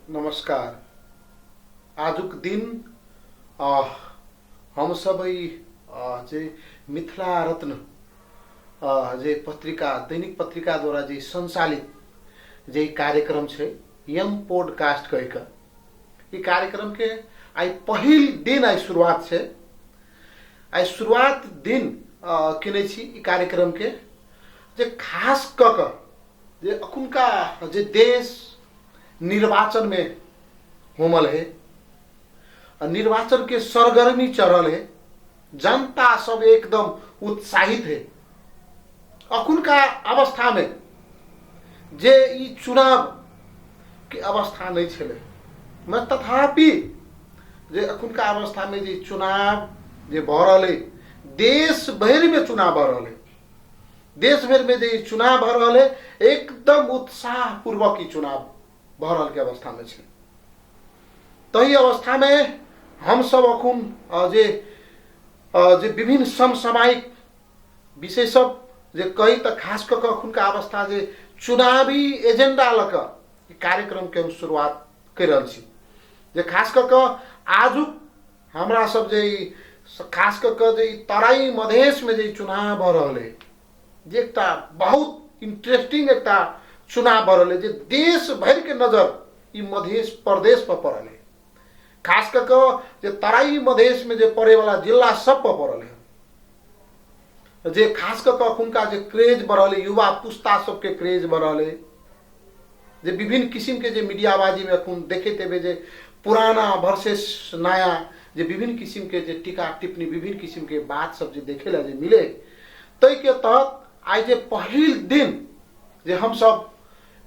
नमस्कार। आजुक दिन हम सबै जे मिथिला रत्न जे पत्रिका दैनिक पत्रिका द्वारा जे संचालित जे कार्यक्रम छे यम पॉडकास्ट कह के ई कार्यक्रम के आई पहिल दिन आई शुरुआत छे। आई शुरुआत दिन केने छी ई कार्यक्रम के जे खास क के जे अखुनका जे देश निर्वाचन में होमल है, निर्वाचन के सरगर्मी चढ़ल है, जनता सब एकदम उत्साहित है। अखुनका अवस्था में जे ई चुनाव के अवस्था नहीं छले, मैं तथापि जे अखुनका अवस्था में जे चुनाव जे भ रहल है, देश भर में चुनाव भ रहल है, देश भर में जे चुनाव भ रहल है, एकदम उत्साह पूर्वक ई चुनाव बहरल के अवस्था में छे। तही अवस्था में हम सब अखुन जे विभिन्न समसामयिक विषय सब जे कही तो खास कर अखुनका अवस्था जे चुनावी एजेंडा लक कार्यक्रम के हम शुरुआत कर रहल छी। जे खास कर आजु हमरा सब जे खास कर जे तराई मधेश में जे चुनाव भ रहल है, जे एकटा बहुत इंटरेस्टिंग एकटा चुनाव भ रहल है, जे देश भर के नजर ई मधेश प्रदेश पर पड़ल है। खास करके जे तराई मधेश में जे पड़े वाला जिला सब पर पड़ल है। जे खास करके अखुनका जे क्रेज बढ़ल है, युवा पुस्ता सबके क्रेज बढ़ल है। जे विभिन्न किस्म के जे मीडियाबाजी में अखुन देखे तेबे जे पुराना वर्सेस नया जे विभिन्न किस्म के जे टीका टिप्पणी विभिन्न किस्म के बात सब जे देखे ला जे मिले, तई के तहत आज जे पहिल दिन जे हम सब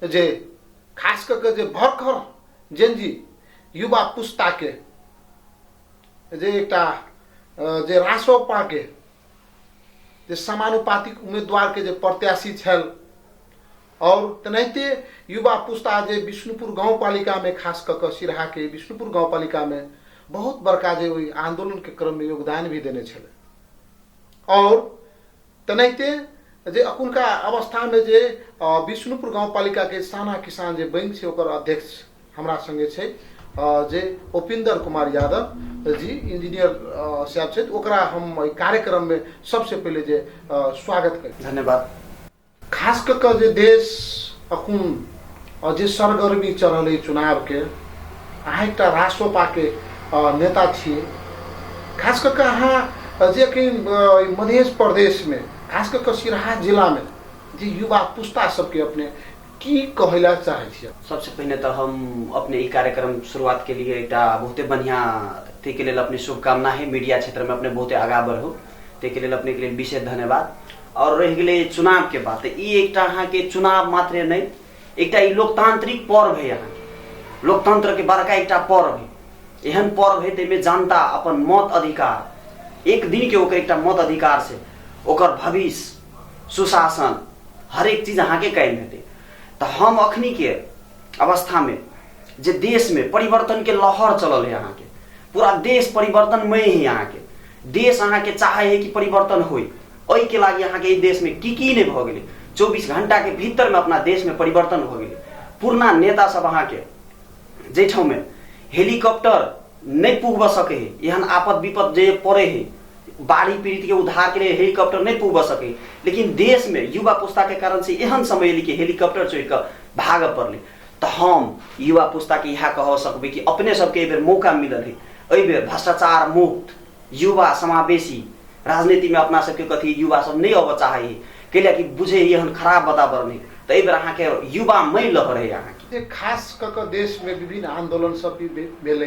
जे खास करके जे भर्खर जेनजी युवा पुस्ता के जे एकटा जे रासोपा के जे समानुपातिक उम्मीदवार के जे प्रत्याशी छल, और तनहिते युवा पुस्ता जे विष्णुपुर गांव पालिका में खास करके सिरहा के विष्णुपुर गांव पालिका में बहुत बड़का जे ओई आंदोलन के क्रम में योगदान भी देने छले। और तनहिते जे अखुनका अवस्था में जे विष्णुपुर गांव पालिका के साना किसान जे बैंक से ओकर अध्यक्ष हमरा संगे छे जे उपिंदर कुमार यादव जी इंजीनियर साहब छे, ओकरा हम ई कार्यक्रम में सबसे पहले जे स्वागत करी। धन्यवाद। खास करके जे देश अखुन जे सरगर्मी चढ़ल है चुनाव के, अहाँ एकटा रासोपा के नेता छिए। खास करके अहाँ जे अखन मध्य प्रदेश में खास करके सिरहा जिला में जे युवा पुस्ता सबके अपने की कहला चाहे छिए? सबसे पहले तो हम अपने ई कार्यक्रम शुरुआत के लिए एक बहुते बढ़िया थे के लिए अपनी शुभकामना है। मीडिया क्षेत्र में अपने बहुते आगा बढ़ो ते के लिए अपने के लिए विशेष धन्यवाद। और रह गए चुनाव के बात, ई एक अहाँ के चुनाव मात्र नहीं, एक लोकतांत्रिक पर्व है। यहाँ लोकतंत्र के बड़का एक पर्व है, एहन पर्व है तेमे जनता अपन मत अधिकार एक दिन के ओकर एक मत अधिकार से ओकर भविष्य सुशासन हर एक चीज अहाँ के कायम हेते। तो हम अखनी के अवस्था में जे देश में परिवर्तन के लहर चलल है, यहाँ के पूरा देश परिवर्तन में है। यहाँ के देश अहाँ के चाहे है कि परिवर्तन होई, ओई के लागी यहाँ के देश में की नहीं भ गेले। 24 घंटा के भीतर में अपना देश में परिवर्तन हो गए। पुरना नेता सब अहाँ के जे ठाव में हेलीकॉप्टर नहीं पुग सके है, एहन आपद विपद जे पड़े है, बाढ़ी पीड़ित के उद्धार के लिए हेलीकॉप्टर नहीं पुग सके, लेकिन देश में युवा पुस्ता के कारण से एहन समय अली कि हेलीकॉप्टर चढ़ कर भाग पड़े। तो हम युवा पुस्ता के यहाँ कह सकबे कि अपने सबके बेर मौका मिलल है, एहि बेर भ्रष्टाचार मुक्त युवा समावेशी राजनीति में अपना सबके कथी युवा सब नहीं अब चाहे, कैलाकि बुझे एहन खराब वातावरण है। तो एहि बेर अहाँ के युवा मई लहर है। यहाँ के खास करके देश में विभिन्न आंदोलन सब भी भेले,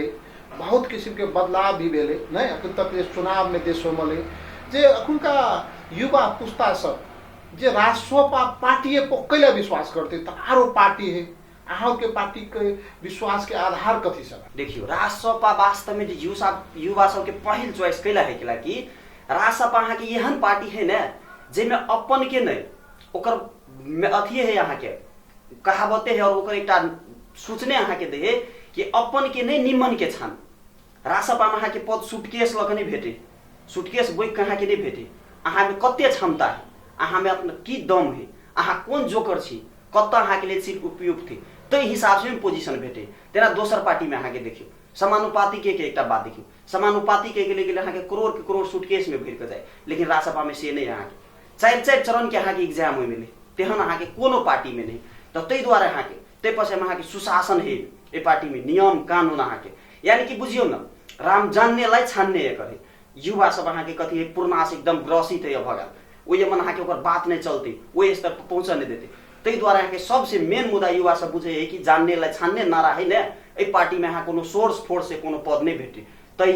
बहुत किस्म के बदलाव भी भेले नहीं। अखन तक जे चुनाव में देश होमल है, जे अखुनका युवा पुस्ता सब जे रासोपा पार्टी पर कैला विश्वास करते, तो आरो पार्टी है, अहाँ के पार्टी के विश्वास के आधार कथी सब? देखियो रासोपा वास्तव में युवा सब के पहल चॉइस कैला है कि रासोपा अहाँ के एहन पार्टी है ना जेमे अपन के नहीं ओकर अथी है, यहाँ के कहावते है और ओकर एक सूचने अहाँ के दे कि अपन के नहीं निमन के छान। रासोपा में अहाँ के पद सूटकेस लग नहीं भेटे, सूटकेस बोई कहाँ के नहीं भेटे। अहाँ में कते क्षमता है, अहाँ में अपना की दम है, अहाँ कौन जोकर छी, कत अहाँ के लिए सीट उपयुक्त है, तै हिसाब से पोजिशन भेटे तेना दोसर पार्टी में अहाँ के देखियो समानुपाती के एकटा बात देखियो समानुपाती के लिए अहाँ के करोड़ सूटकेस में भर के जाए लेकिन राजसभा में से नहीं अहाँ के चार चरण के अहाँ के एग्जाम हो मिले तेहन अहाँ के कोनो पार्टी में नहीं तो तै द्वारा अहाँ के तै पछि अहाँ के सुशासन है ए पार्टी में नियम कानून अहाँ के यानी कि बुझियो न राम जान्नेलाई छान्ने करे युवा सब अहाँ के कथी है पूर्णास एकदम ग्रसित है भगल ओये मन अहाँ के ओकर बात नहीं चलते वो स्तर पर पहुंच नहीं देते तै द्वारा अहाँ के सबसे मेन मुद्दा युवा सब बुझे है कि जान्नेलाई छान्ने नारा है ने ए पार्टी में अहाँ कोनो सोर्स फोर्स से कोनो पद नहीं भेटे तै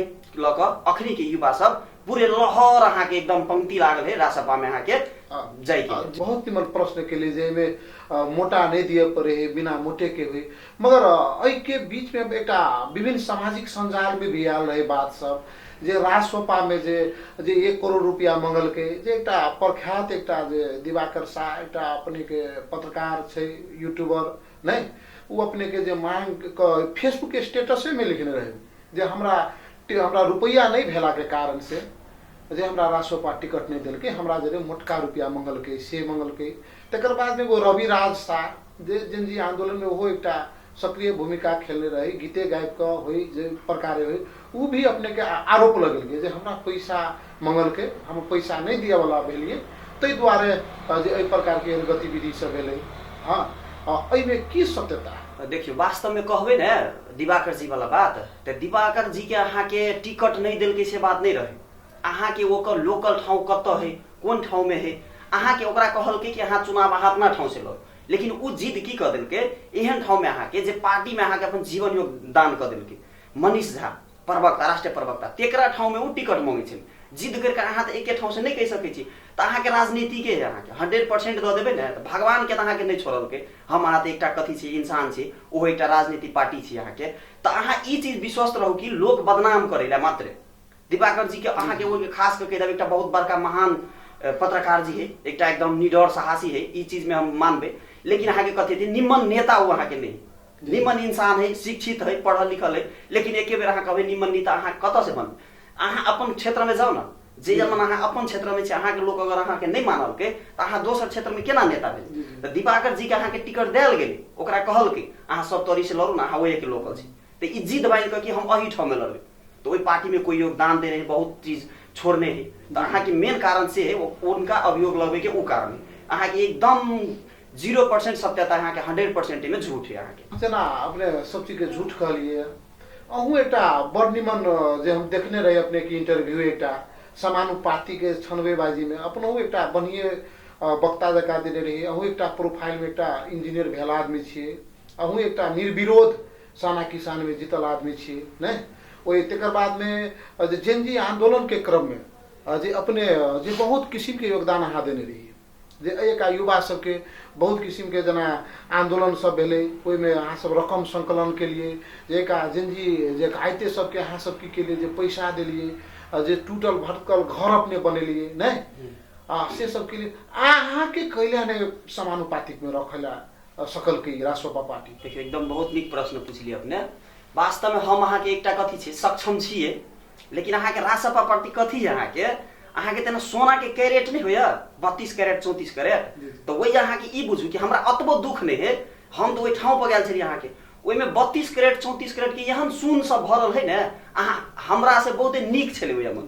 लक अखनी के युवा सब पूरे लहर अहाँ के एकदम पंक्ति लागल है राजसभा में अहाँ के जाय के बहुत निमन प्रश्न के लिए जे में मोटा नहीं दिए पड़े है बिना मोटे के हुए मगर एहि के बीच में एक विभिन्न सामाजिक संजाल में भी आयल रहे बात सब जे राजसभा में जे 1 करोड़ रुपया मंगल के जे एक प्रख्यात एक दिवाकर शाह एक अपने के पत्रकार छे यूट्यूबर नहीं वो अपने के जे मांग फेसबुक के स्टेटस में लिखने रहे जे हमरा रुपया नहीं भेला के कारण से जे हमरा राजसभा टिकट नहीं दिल के हमरा जे मोटका रुपया मंगल के से मंगल के तकर बाद में वो रवि राज शाह जे जनजी आंदोलन में वो एक सक्रिय भूमिका खेलने रहे गीते गायक का हुई जे प्रकार हुई वो भी अपने के आरोप लगल के जे हमरा पैसा मंगल के हम पैसा नहीं दिया वाला भेलिए तै द्वारे जे एहि प्रकार के गतिविधि सब भेलै हाँ एहिमे की सत्यता देखियो वास्तव में कहबे ने दिवाकर जी वाला बात तो दिवाकर जी के अहाँ के टिकट नहीं दिल के से बात नहीं रहे अहाँ के ओकर लोकल ठाउँ कत है कौन ठाउँ में है अहाँ के ओकरा कहल के कि अहाँ चुनाव अपना ठाउँ से लो लेकिन उ जिद की कर दिल के एहन ठाउँ में अहाँ के जे पार्टी में अहाँ के अपन जीवन योगदान कर दिल के मनीष झा प्रवक्ता राष्ट्रीय प्रवक्ता तेकरा ठाउँ में उ टिकट मांगे छे जिद करके अहाँ तो एक ठाउँ से नहीं कह सकै छी तो अहाँ के राजनीति के है अहाँ के 100% दे देबे ने तो भगवान के अहाँ के नहीं छोड़ल के हम अहाँ तो एक कथी छी इंसान छी ओ एक राजनीति पार्टी छी अहाँ के तो अहाँ ई चीज विश्वस्त रहू कि लोग बदनाम करेला मात्र दिवाकर जी के अहाँ के वो खास करके एक बहुत बड़का महान पत्रकार जी है एक एकदम निडर साहसी है ई चीज में हम मानबे लेकिन अहाँ के कथी थी निमन नेता वो अहाँ के नहीं निमन इंसान है शिक्षित है पढ़ल लिखल है लेकिन एक बेर अहाँ कहबे निमन नेता अहाँ कत से बन अहाँ अपन क्षेत्र में जाओ ना जे जमन अहाँ अपन क्षेत्र में अहाँ के लोग अगर अहाँ के नहीं मानल के तो अहाँ दोसर क्षेत्र में केना नेता भेल तो दिवाकर जी के अहाँ के टिकट देल गेल ओकरा कहल के अहाँ सब तोरी से लड़ू ना अहाँ वही के लोकल छी तो ई जिद बांध के कि हम अही ठाव में लड़बे तो वही पार्टी में कोई योगदान दे रहे हैं बहुत चीज छोड़ने हैं तो अहाँ के मेन कारण से है उनका अभियोग लगबे के वो कारण है अहाँ के एकदम 0% सत्यता अहाँ के 100% में झूठ है अहाँ के जना अपने सब चीज के झूठ कहलिए अहू एक बड़ निमन जे हम देखने रहे अपने की इंटरव्यू एक समानुपाती के छनबेबाजी में अपनहु एक बढ़िए वक्ता जका देने रही अहू एक प्रोफाइल में एक इंजीनियर भेल आदमी छे अहू एक निर्विरोध साना किसान में जीतल आदमी छे नहीं वही तकर बाद में जेनजी आंदोलन के क्रम में जे अपने जे बहुत किस्म के योगदान अहाँ देने रही जे एक युवा सबके बहुत किस्म के जना आंदोलन सब भेले ओहि में अहाँ सब रकम संकलन के लिए जे जेनजी जे घायते सबके अहाँ सब के लिए जे पैसा दिलिए जे टूटल भटकल घर अपने बनेलिए नहीं से सब के लिए अहाँ के कैला ने समानुपातिक में रखला सकल के राजसभा पार्टी देखियो एकदम बहुत निक प्रश्न पूछलिए अपने वास्तव में हम अहाँ के एकटा कथी छे सक्षम छिए लेकिन अहाँ के राजसभा पार्टी कथी है अहाँ के तेना सोना के कैरेट नहीं होया 32 कैरेट 34 कैरेट तो वही अहाँ के ई बुझू कि हमरा अतबो दुख नहीं है हम तो वही ठाव पर गेल छली अहाँ के ओहि में 32 कैरेट 34 कैरेट के एहन सुन सब भरल है ने अहाँ हमरा से बहुते नीक छले ओहि में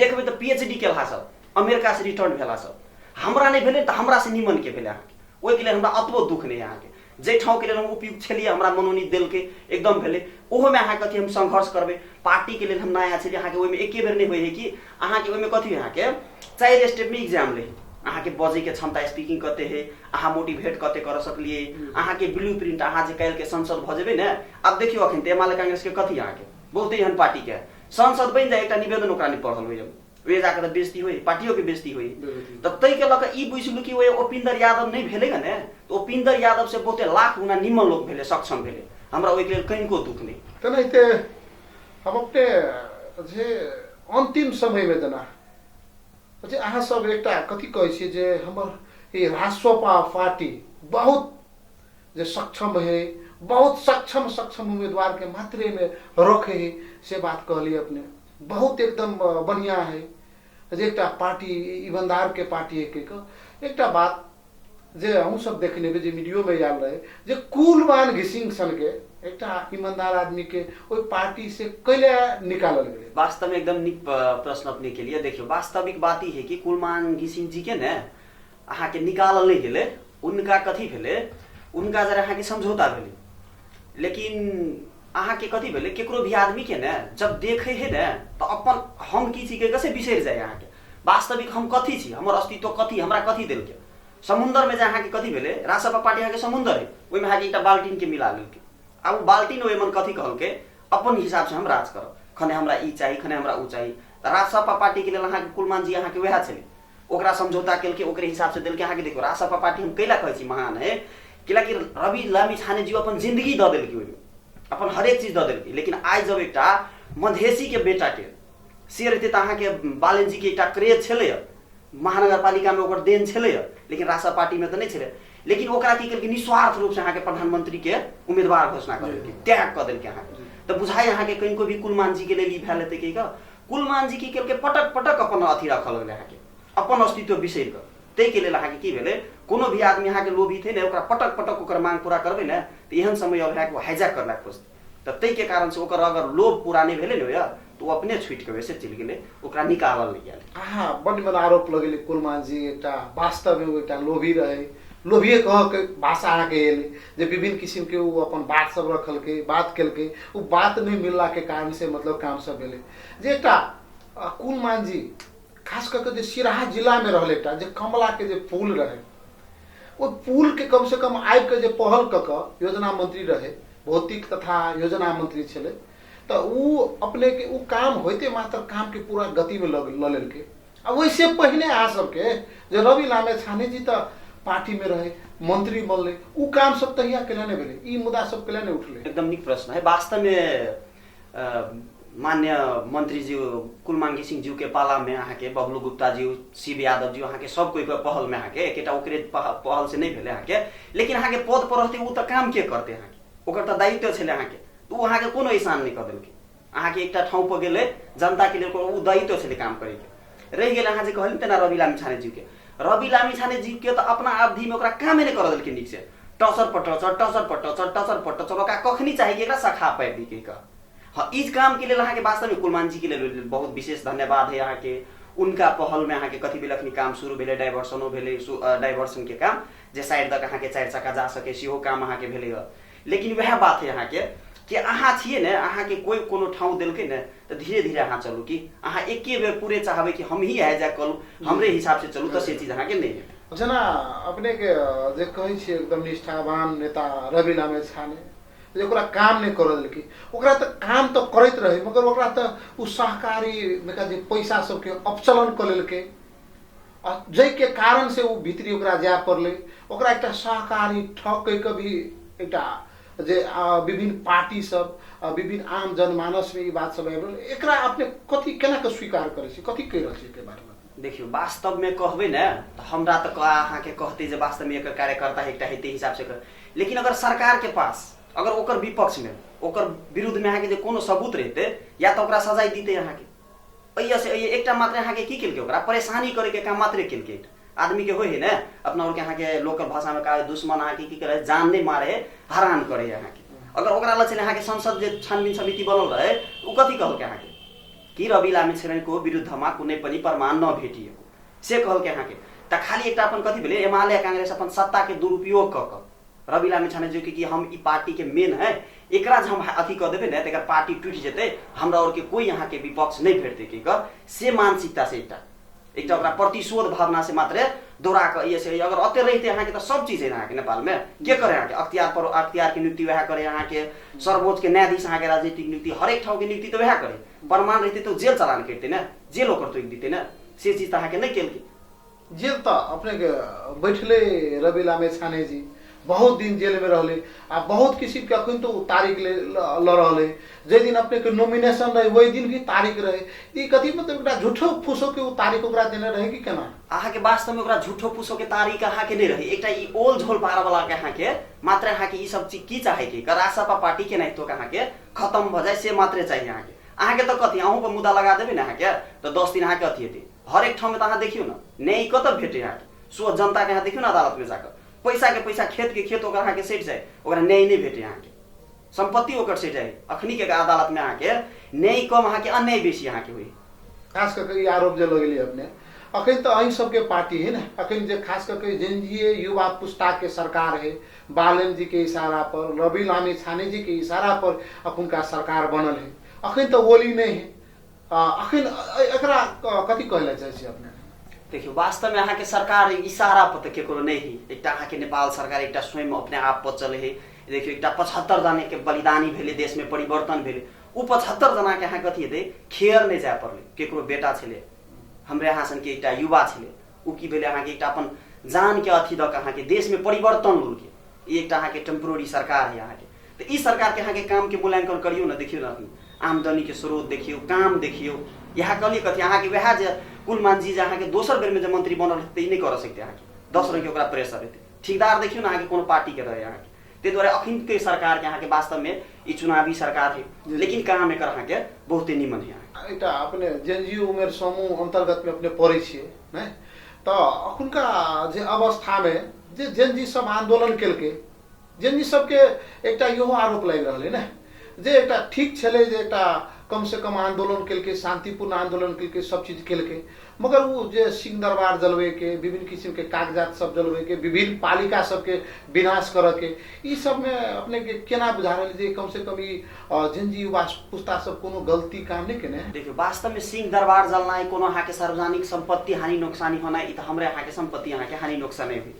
देखबे तो पीएचडी केला सब अमेरिका से रिटर्न भेला सब हमरा नहीं भेले तो हमरा से निमन के भेले अहाँ के ओहि के लिए हमरा अतबो दुख नहीं अहाँ के जे ठाव के लिए हम उपयुक्त छलिए हमरा मनोनीत दिल के एकदम भेले ओहो में अहाँ कथी हम संघर्ष करबे पार्टी के लिए हम नया छलिए अहाँ के ओहि में एके बेर नहीं होय है कि अहाँ के ओहि में कथी अहाँ के 4 स्टेप में एग्जाम ले अहाँ के बजे के क्षमता स्पीकिंग करते है अहाँ मोटिवेट करते कर सकलिए अहाँ के ब्लूप्रिंट अहाँ जे काल के संसद भजेबे ने अब देखियो अखन ते एमाले कांग्रेस के कथी अहाँ के बहुते एहन पार्टी के संसद बन जाए एकटा निवेदन ओकरा नहीं पढ़ल होय वे जाकर बेइज्जती हुई पार्टियों के बेइज्जती हुई तो तै के लक ई बुझलु कि वे उपिंदर यादव नहीं भेले ने तो उपिंदर यादव से बहुते लाख गुना निमन लोग भेले सक्षम भेले हमरा ओइ के लेल कनिको दुख नहीं तनैते हम अपने जे अंतिम समय में जना जे अहाँ सब एकटा कथी कहै छी जे हमर ई राजसभा पार्टी बहुत जे सक्षम है बहुत सक्षम उम्मीदवार के मात्रे में रखे है से बात कहलिए अपने बहुत एकदम बढ़िया है जे एकटा पार्टी ईमानदार के पार्टी एक बात जे हम सब देखने में जे वीडियो में आयल रहे जे कुलमान घिसिंग सन के एकटा ईमानदार आदमी के ओई पार्टी से कैले निकालल गए। वास्तव में एकदम निक प्रश्न अपने के लिए। देखियो वास्तविक बात ही है कि कुलमान घिसिंग जी के ने अहाँ के निकालल नहीं गेले, उनका कथी भेले, उनका जरा अहाँ के समझौता भेले, लेकिन अहाँ के कथी भेले केकरो भी आदमी के ने जब देखे है ने तो अपन हम की छी के कैसे बिसर जाए अहाँ के वास्तविक हम कथी छी, हमर अस्तित्व कथी, हमरा कथी देल के। समुद्र में अहाँ के कथी भेले, रासपा पार्टी अहाँ के समुद्र है, ओइ में अहाँ के एकटा बाल्टीन के मिला लेलके। अब बाल्टीन ओइ मन कथी कहल के अपन हिसाब से हम राज करब, खने हमरा ई चाहिए, खने हमरा ऊ चाहिए। रासपा पार्टी के लेल अहाँ के कुलमान जी अहाँ के वह छले, ओकरा समझौता केलके, ओकरे हिसाब से देलके। अहाँ के देखो रासपा पार्टी हम कैला कहै छी महान है, कियाकि रवि लामी छाने जी अपन जिंदगी द देलके, ओइ में अपन हरेक चीज द देलके। लेकिन आज जब एकटा मधेसी के बेटा के से रहते तो अहाँ के बालन जी के एकटा क्रेज छले, महानगरपालिका में ओकर देन छले, लेकिन रासपा पार्टी में तो नहीं छले। लेकिन ओकरा की करके निस्वार्थ रूप से अहाँ के प्रधानमंत्री के उम्मीदवार घोषणा कर देलके, त्याग कर देलके अहाँ के। तो बुझाई अहाँ के कहीं को भी कुलमान जी के लिए ई भैल हेतै कि कुलमान जी की केलके पटक पटक अपन अथी रखल गेलै, अहाँ के अपन अस्तित्व बिसरि कऽ। तै के लेल अहाँ के की भेलै, कोनो भी आदमी अहाँ के लोभी थे ने ओकरा पटक पटक ओकर मांग पूरा करबै ने तो एहन समय अब अहाँ के हाईजैक करला खोजतै। तो तै के कारण से ओकर अगर लोभ पूरा नहीं भेलै ने तो अपने छुटि के वैसे चलि गेलै, ओकरा निकालल नहीं गेलै। हाँ, बड़ बड़ा आरोप लगेले कुलमान जी एकटा वास्तव में एकटा लोभी रहे, लोभिए कह के भाषा अहाँ के एले जे विभिन्न किस्म के वो अपन बात सब रखल के बात केल के, वो बात नहीं मिलला के कारण से मतलब काम सब भेले। जे एकटा कुलमान जी खास करके जो सिराहा जिला में रहले, एकटा जे कमला के जो पुल रहे, वो पुल के कम से कम आबि के जे पहल क योजना मंत्री रहे, भौतिक तथा योजना मंत्री छले, तो वो अपने के वो काम होते मात्र काम के पूरा गति में ल लेलके। अब वैसे पहले आ सबके जो रवि लामे छाने जी तो पार्टी में रहे, मंत्री बनले, वो काम सब तहिया केला नहीं भेले, ई मुद्दा सब केला नहीं उठले। एकदम निक प्रश्न है। वास्तव में मान्य मंत्री जी कुलमान घिसिंग जी के पाला में अहाँ के बबलू गुप्ता जी, शिव यादव जी, अहाँ के सब कोई पहल में अहाँ के एकेटा ओकरे पहल से नहीं भेले अहाँ के। लेकिन अहाँ के पद पर रहते वो तो काम के करते, अहाँ के ओकर तो दायित्व छले अहाँ के, तो अहाँ के कोनो एहसान नहीं कर देलके। अहाँ के एकटा ठाउँ पर गेले जनता के लिए वो दायित्व छले काम करे के। रह गेल अहाँ जे कहलिन तेना रवि लामी छाने जी के, रवि लामी छाने जी के तो अपना अवधि में ओकरा कामे नहीं कर देलके नीक से, टसर पटचर टसर पटचर टसर पटचर, ओकरा कखनी चाहिए एकरा सखा पैर दी के का। हाँ, इस काम के लिए अहाँ के वास्तव में कुलमान जी के लिए बहुत विशेष धन्यवाद है। अहाँ के उनका पहल में अहाँ के कथी भेल अखनी काम शुरू भेले, डाइवर्सनो भेले, डाइवर्सन के काम जे साइड तक अहाँ के 4 चक्का जा सके सेहो काम अहाँ के भेले। लेकिन वह बात है अहाँ के कि अहाँ छिए ने, अहाँ के कोई कोनो ठाउँ देलकै ने तो धीरे धीरे अहाँ चलू, कि अहाँ एके बेर पूरे चाहबै कि हम ही आए जा करू, हमरे हिसाब से चलू, तो से चीज अहाँ के नहीं है। जना अपने के जे कहै छी एकदम निष्ठावान नेता रवि लामे छाने, जे ओकरा काम नहीं कर देलकै, ओकरा तो काम तो करैत रहे, मगर ओकरा तो उ सहकारी में का जे पैसा सब के अपचलन कर लेलकै, जै के कारण से वो भीतरी ओकरा जाय पड़ले। ओकरा एकटा सहकारी ठग के भी एकटा जे विभिन्न पार्टी सब, विभिन्न आम जनमानस में ये बात सब आबि रहल, एकरा अपने कथी केना के स्वीकार करे छी, कथी कहि रहल छी के बारे में? देखियो वास्तव में कहबे ना तो हमरा तो अहाँ के कहते जे वास्तव में एक कार्यकर्ता एकटा हेते हिसाब से कर। लेकिन अगर सरकार के पास अगर ओकर विपक्ष में ओकर विरुद्ध में अहाँ के जे कोनो सबूत रहते, या तो ओकरा सजाय दीते अहाँ के। अइया से एकटा मात्र अहाँ के की केलके, ओकरा परेशानी करे के काम मात्र केलके। आदमी के होय है ना अपना और के अहाँ के लोकल भाषा में कहा दुश्मन अहाँ के की करे, जान नहीं मारे हैरान करे अहाँ के। अगर ओकरा लचले अहाँ के संसद जे छानबीन समिति बनल रहे, उ कथी कहल के अहाँ के कि रवि लामी छाने को विरुद्धमा कुनै पनि प्रमाण न भेटिएको से कहल के अहाँ के। त खाली एकटा अपन कथी भेले, एमाले कांग्रेस अपन सत्ता के दुरुपयोग क रवि लामी छाने जो कि हम ई पार्टी के मेन है, एकरा जे हम अथी कर देबे ना त पार्टी टूट जेते, हमरा और के कोई यहाँ के विपक्ष नहीं भेटते कि से मानसिकता से एकटा ओकरा प्रतिशोध भावना से मात्र दोहरा के ये से अगर अते रहते अहाँ के तो सब चीज है अहाँ के नेपाल में के करे, अहाँ के अख्तियार की नियुक्ति वह करे, अहाँ के सर्वोच्च के न्यायाधीश अहाँ के राजनीतिक नियुक्ति हरेक ठाउँ की नियुक्ति तो वह करे। प्रमाण रहते तो जेल चलान करते ना, जेल ओकर तो देते ना, से चीज अहाँ के नहीं केलके। जेल तो अपने के बैठले रवि लामे छाने जी बहुत दिन जेल में रहले, आ बहुत किसी के अखन तो तारीख ल रहले, जे दिन अपने के नॉमिनेशन रहे वही दिन भी तारीख रहे। ई कथी मतलब एकटा झूठो फूसो के तारीख ओकरा देने रहे कि केना? अहाँ के वास्तव में ओकरा झूठो फूसो के तारीख अहाँ के नहीं रहे, एकटा ई ओल झोल पार वाला के अहाँ के मात्र अहाँ के ई सब चीज की चाहे के रासपा पार्टी के नहीं तो अहाँ के खत्म भ जाए से मात्र चाहिए अहाँ के। अहाँ के तो कथी अहूँ पर मुद्दा लगा देबे ना अहाँ के तो 10 दिन अहाँ के अथी हेतै। हर एक ठाउँ में तो अहाँ देखियो ना न्याय कत भेटे, अहाँ के सो जनता के अहाँ देखियो ना अदालत में जाकर पैसा के पैसा खेत के खेत ओकरा अहाँके सेट जाए, ओकरा न्याय नहीं भेटे अहाँके, संपत्ति ओकर सेट जाए। अखनी के अदालत में अहाँके न्याय कम अहाँके अन्याय बेसी अहाँके हुई। खास करके ये आरोप जो लगेली अपने अखन तो अही सबके पार्टी है ना, अखन जो खास करके जनजीय युवा पुस्ता के सरकार है, बालन जी के इशारा पर, रवि लामी छाने जी के इशारा पर अपन का सरकार बनल है। अखन तो ओली नहीं है, अखन एकरा कथी कहला चाहिए अपने? देखियो वास्तव में अहाँके सरकार इशारा पर केकरो नहीं है। एक अहाँके नेपाल सरकार एक स्वयं अपने आप पर चले है। देखियो एक 75 जना के बलिदानी भेले, देश में परिवर्तन भेले, उ 75 जना के अहाँ कथी हेतै खेर नहीं जाए पड़ले। केकरो बेटा छले, हमरे यहाँ सन के एक युवा छले, उ की भेले अहाँके एक अपन जान के अथी दक अहाँके देश में परिवर्तन लुल के। एक अहाँके टेम्पोररी सरकार है अहाँके। तो ई सरकार के अहाँके काम के मूल्यांकन करियो न, देखियो न आमदनी के स्रोत देखियो, काम देखियो। यहाँ कहलिए कथी अहाँके वह जे कुलमान जी अहाँके दोसर बेर में जो मंत्री बनल रहते नहीं कर सकते अहाँके 10 रंग के ओकरा प्रेशर रहते। ठेकेदार देखियो ना अहाँके कोनो पार्टी के रहे अहाँके। ते द्वारा अखिन के सरकार के अहाँके वास्तव में ई चुनावी सरकार है, लेकिन काम एकर अहाँके बहुते निमन है। एकटा अपने जेनजीओ उमेर समूह अंतर्गत में अपने पढ़े छिए नै, तो अखुनका जे अवस्था में जे जेनजी सब आंदोलन केलके, जेनजी सबके एकटा इहो आरोप लागि रहल है ना जे एकटा ठीक छले जे एकटा कम से कम आंदोलन केलके, शांतिपूर्ण आंदोलन केलके, सब चीज केलके, मगर वो जे सिंह दरबार जलवे के, विभिन्न किस्म के कागजात सब जलवे के, विभिन्न पालिका सबके विनाश करे के, ई सब में अपने के केना बुझा रहल जे कम से कम ई जनजी युवा पुस्ता सब कोनो गलती काम नहीं केने? देखियो वास्तव में सिंह दरबार जलना कोनो अहाँके सार्वजनिक संपत्ति हानि नोकसानी होना, ई त हमरे अहाँके संपत्ति अहाँके हानि नोकसानी हुई।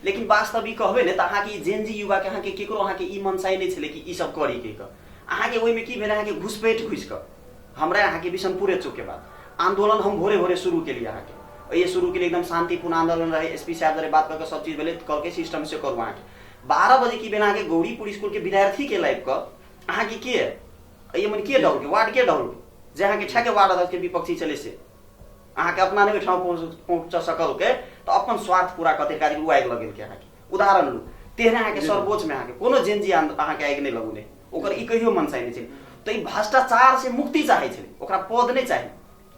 लेकिन वास्तविक कहबे ने त अहाँके जेनजी युवा के अहाँके केकरो अहाँके ई मनसाई नहीं छले कि ई सब करी के अहाँके ओहि में की भेल अहाँके घुसपैठ घुस कर हमरा अहाँके बिशनपुरे चौक के बाद आंदोलन हम भोरे भोरे शुरू के लिए अहाँके ये शुरू के लिए एकदम शांतिपूर्ण आंदोलन रहे। एसपी साहब जरे बात करके सब चीज भेले कल के सिस्टम से करू अहाँके 12 बजे की बेला अहाँके गौरीपुर स्कूल के विद्यार्थी के लाइव क अहाँके के ये मन के डल के वार्ड के डल जे अहाँके छके वार्ड अध्यक्ष के विपक्षी चले से अहाँके अपना नहीं ठाउँ पहुँच सकल के तो अपन स्वार्थ पूरा कते काज उआग लगेल के अहाँके उदाहरण लू तेहने अहाँके सर्वोच्च में अहाँके कोनो जेनजी अहाँके आगि नहीं लगुने ओकर ई कहियो मनसाई नहीं छे। तो ई भ्रष्टाचार से मुक्ति चाहे छे, ओकरा पद नहीं चाहे।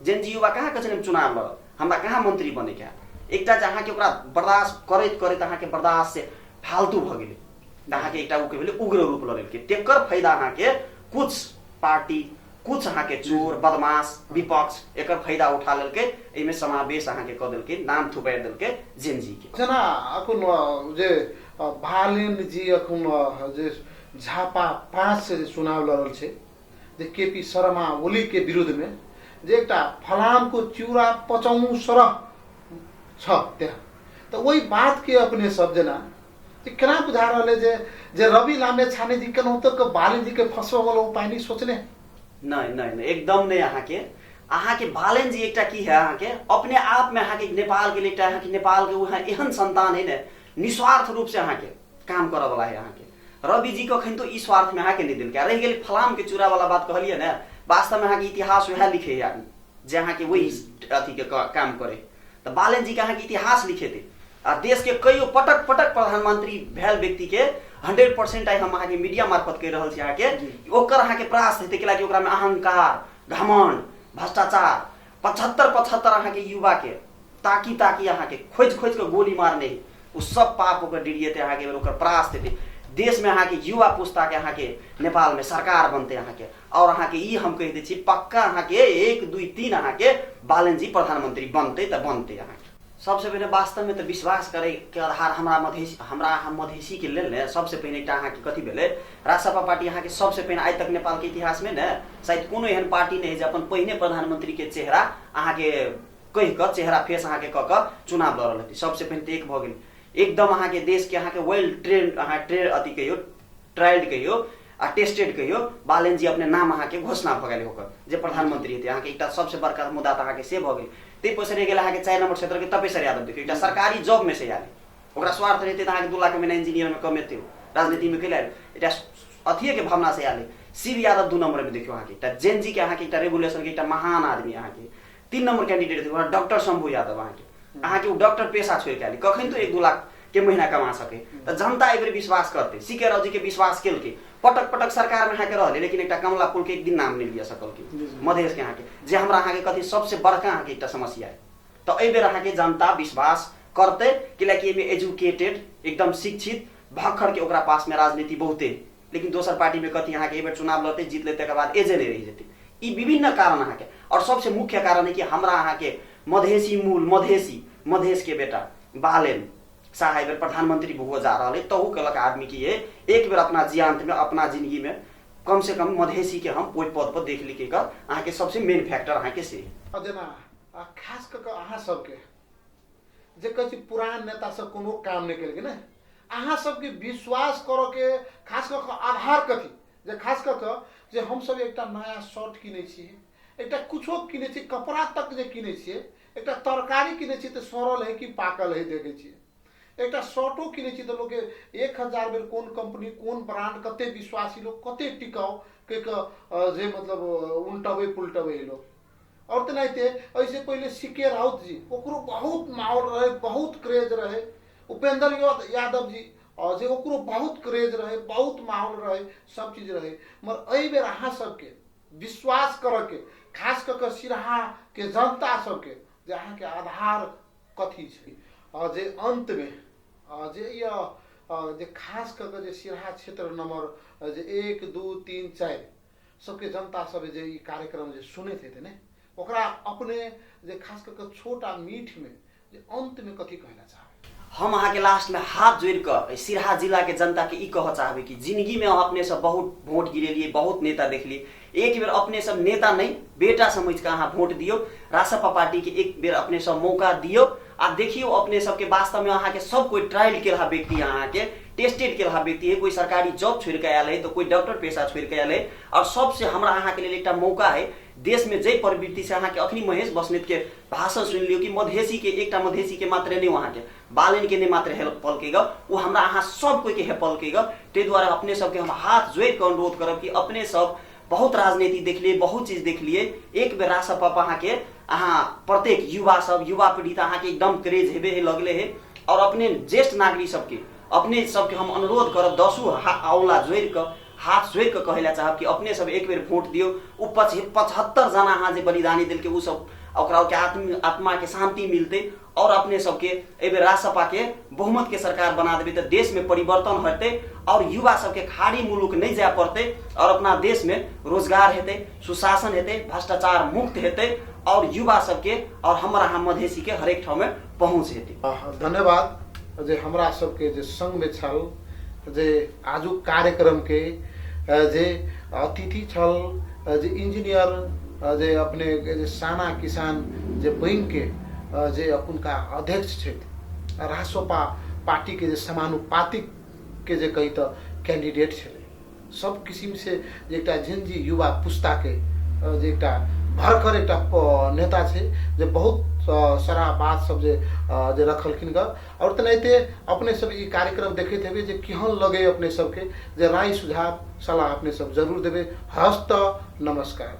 जेनजी युवा कहाँ के छे चुनाव लड़, हमरा कहाँ मंत्री बने के एकटा जहाँ के ओकरा बर्दाश्त करैत करैत अहाँके बर्दाश्त से फालतू भ गेले, अहाँके एकटा उ के भेले उग्र रूप ल लेलके। तेकर फायदा अहाँके कुछ पार्टी कुछ अहाँके चोर बदमाश विपक्ष एकर फायदा उठा लेलके, एमे समावेश अहाँके क देलके, नाम थुपाइ देलके जेनजी के। जना अखुन जे बालेन जी अखुन जे झापा 5 से चुनाव लड़ल छे जे केपी शर्मा ओली के विरुद्ध में जे एकटा फलाम को चूरा पचाऊ सरह छ त्यहाँ, तो वही बात के अपने सब जना जे केना बुझा रहले जे रवि लामे छाने जी केना तक बालेन जी के फसवा वाला उपाय नहीं सोचने? नहीं नहीं नहीं एकदम नहीं। अहाँके बालेन जी एकटा की है अहाँके अपने आप में अहाँके नेपाल के लिए एकटा अहाँके नेपाल के वहाँ एहन संतान है ने निस्वार्थ रूप से अहाँके काम करे वाला है। अहाँके रवि जी को अखन तो ई स्वार्थ में अहाँके नहीं दिल के रह गेल फलाम के चूरा वाला बात कहलिए ना, वास्तव में अहाँके इतिहास वह लिखे है आदमी जे अहाँके वही अथी के काम करे। तो बालेन जी के अहाँके इतिहास लिखे थे आ देश के कई पटक पटक प्रधानमंत्री भेल व्यक्ति के 100% आई हम अहाँके मीडिया मार्फत कह रहल छी अहाँके ओकर अहाँके प्रयास हेतै कि लागी ओकरा में अहंकार घमंड भ्रष्टाचार 75 अहाँके युवा के ताकि अहाँके खोज के गोली मारने उ सब पाप ओकर डिरियते अहाँके ओकर प्रयास हेतै देश में अहाँके युवा पुस्ता के अहाँके नेपाल में सरकार बनते अहाँके। और अहाँके ई हम कह दै छी पक्का अहाँके 1 2 3 अहाँके बालेन जी प्रधानमंत्री बनते त बनते अहाँके। सबसे पहले वास्तव में तो विश्वास करे के आधार हमरा मधेसी के लेल ने सबसे पहले एकटा अहाँके कथी भेले राजसपा पार्टी अहाँके सबसे पहले आज तक नेपाल के इतिहास में ने शायद कोनो एहन पार्टी नहीं है जे अपन पहिने प्रधानमंत्री के चेहरा अहाँके कहि क चेहरा फेस अहाँके क चुनाव लड़ल हती। सबसे पहले तो एक भ गेल एकदम अहाँके देश के अहाँके वेल ट्रेन्ड अथी कहियो ट्रायल्ड कहियो आ टेस्टेड कहियो बालेन जी अपने नाम अहाँके घोषणा भ गेल ओकर जे प्रधानमंत्री हेतै अहाँके एकटा सबसे बड़का मुद्दा त अहाँके से भ गेल। ते पछाडि गेल अहाँके 4 नंबर क्षेत्र के तपेश्वर यादव देखियो एकटा सरकारी जॉब में से आले ओकरा स्वार्थ रहते त अहाँके 2 लाख में इंजीनियर में कमेते राजनीति में कैले एकटा अथिए के भावना से आले। शिव यादव 2 नंबर में देखियो अहाँके एकटा जेन जी के अहाँके एकटा रेगुलेशन के एकटा महान आदमी अहाँके 3 नंबर कैंडिडेट थे डॉक्टर शंभू यादव अहाँके उ डॉक्टर पेशा छोड़ के आले कखन तो 1-2 लाख के महीना कमा सके। तो जनता एबरे विश्वास करते सीके राव जी के विश्वास केल के पटक सरकार में अहाँके रहले लेकिन एकटा कमला पुल के एक दिन नाम नहीं लिया सकल के मधेश के अहाँके जे हमरा अहाँके कथी सबसे बड़का अहाँके एकटा समस्या है। तो एहि बेर अहाँके जनता विश्वास करते किलाकि एमे एजुकेटेड एकदम शिक्षित भर्खर के ओकरा पास में राजनीति बहुते, लेकिन दोसर पार्टी में कथी यहाँ के एबर चुनाव लड़ते जीत लेते के बाद एजे नहीं रह जेते। ई विभिन्न कारण अहाँ के, और सबसे मुख्य कारण है कि हमरा अहाँ के मधेसी मूल मधेश के बेटा बालेन शाह एबर प्रधानमंत्री भुआ जा रहा है, तहु कलक आदमी की ये एक बेर अपना जीवंत में अपना जिंदगी में कम से कम मधेसी के हम कोई पद पर देख ली के अहाँ के सबसे मेन फैक्टर अहाँ के से जेना खास कऽ अहाँ सबके जे कहै छी पुरान नेता सब कोनो काम नहीं केलकै ने, अहाँ सबके विश्वास करो के खास कऽ आधार कथी जे खास कऽ जे हम सब एकटा नया शर्ट किनै छियै, एकटा कुछो किनै छियै, कपड़ा तक जे किनै छियै, एकटा तरकारी किनै छियै तऽ सड़ल है कि पाकल है देखै छियै, एकटा शर्टो किनै छियै तऽ लोग 1000 बेर कोन कंपनी कोन ब्रांड कते विश्वासी लोग कते टिकाऊ के जे मतलब उल्टबै पुल्टबै लोग। और तेनाहिते ऐसे पहले सीके राउत जी ओकरो बहुत माहौल रहे, बहुत क्रेज रहे, उपेंद्र यादव जी जे ओकरो बहुत क्रेज रहे, बहुत माहौल रहे, सब चीज रहे। मगर एहि बेर अहाँ सबके विश्वास करऽ के खास कऽ के सिरहा के जनता सबके जे अहाँ के आधार कथी छै, जे अंत में जे खास कऽ के जे सिरहा क्षेत्र नंबर जे 1 2 3 4 सबके जनता सब जे ई कार्यक्रम जे सुनैत हेतै ने, ओकरा अपने जे खास कऽ के छोटा मीठ में जे अंत में कथी कहना चाहबै? हम अहाँ के लास्ट में हाथ जोड़ कर सिरहा जिला के जनता के ई कह चाहबे कि जिंदगी में अपने सब बहुत वोट गिरेलिए, बहुत नेता देखलिए, एक बेर अपने सब नेता नहीं बेटा समझ के अहाँ वोट दियो, रासपा पार्टी के एक बेर अपने सब मौका दियो। आ देखियो अपने सबके वास्तव में अहाँ के सब कोई ट्रायल के रहा व्यक्ति, अहाँ के टेस्टेड के रहा व्यक्ति है, कोई सरकारी जॉब छोड़ के आयल है तो कोई डॉक्टर पेशा छोड़ के आयल है। और सबसे हमरा अहाँ के लिए एक मौका है देश में जय प्रवृत्ति से अहाँ के अखनी महेश बस्नेत के भाषण सुन लियो कि मधेसी के एकटा मधेसी के मात्र नहीं वहाँ के बालेन के नहीं मात्र हेल्प पलकेगा, वो हमरा अहाँ सब कोई के हेल्प पलकेगा। ते द्वारा अपने सबके हम हाथ जोड़ के अनुरोध करब कि अपने सब बहुत राजनीति देख लिए, बहुत चीज देख लिए, एक बेर रासपा अहाँ के अहाँ प्रत्येक युवा पीढ़ी अहाँ के एकदम क्रेज हेबे है लगले है। और अपने ज्येष्ठ नागरिक सबके अपने सबके हम अनुरोध करब 10 औला जोड़ कर हाथ जोड़ के कहला चाहब कि अपने सब एक बेर वोट दियो। उ 75 जना अहाँ जे बलिदानी दिल के उ सब ओकरा के आत्मा के शांति मिलते और अपने सबके ए बेर रासपा के बहुमत के सरकार बना देबे तो देश में परिवर्तन होते और युवा सबके खाड़ी मुलुक नहीं जाए पड़ते और अपना देश में रोजगार हेते, सुशासन हेते, भ्रष्टाचार मुक्त हेते और युवा सबके और हमरा हम मधेसी के हरेक ठाव में पहुंच हेते। धन्यवाद जे हमरा सबके जे संग में छल, जे आजु कार्यक्रम के जे अतिथि छल, जे इंजीनियर जे अपने जे साना किसान जे बैंक के जे अपुनका अध्यक्ष छथि, रासपा पार्टी के जे समानुपातिक के जे कही तो कैंडिडेट छले, सब किस्म से जे एकटा झिंझी युवा पुस्ता के जे एकटा भरकर एकटा नेता छे जे बहुत सारा बात सब जे रखलखिन ग। और तेनाहिते अपने सब ई कार्यक्रम देखैत हेबे जे केहन लगे अपने सबके जे राय सुझाव सलाह अपने सब जरूर देबे। हस्त नमस्कार।